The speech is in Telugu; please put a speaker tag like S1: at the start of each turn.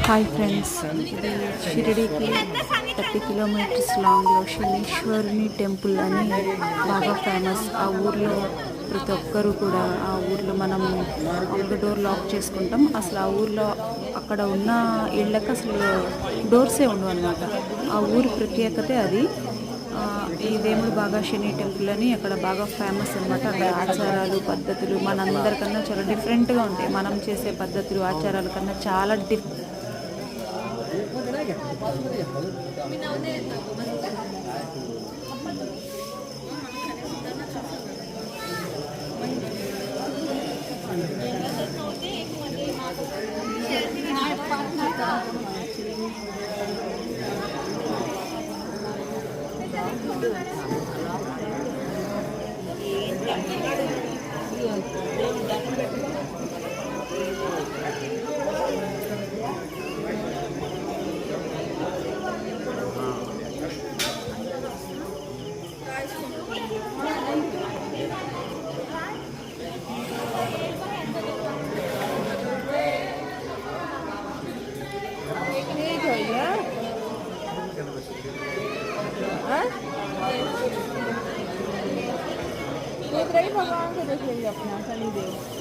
S1: హాయ్ ఫ్రెండ్స్, ఇది షిరిడీకి 30 కిలోమీటర్స్ లాంగ్లో శనీశ్వరుని టెంపుల్ అని బాగా ఫేమస్. ఆ ఊర్లో ప్రతి ఒక్కరు కూడా ఆ ఊర్లో మనం ఒక డోర్ లాక్ చేసుకుంటాం. అసలు ఆ ఊర్లో అక్కడ ఉన్న ఇళ్ళకి అసలు డోర్సే ఉండవు అనమాట. ఆ ఊరి ప్రత్యేకతే అది. ఈ దేవుడు బాగా శని టెంపుల్ అని అక్కడ బాగా ఫేమస్ అనమాట. అక్కడ ఆచారాలు పద్ధతులు మనందరికన్నా చాలా డిఫరెంట్గా ఉంటాయి. మనం చేసే పద్ధతులు ఆచారాల కన్నా చాలా
S2: भगवान को देखेंगे अपना शनिदेव।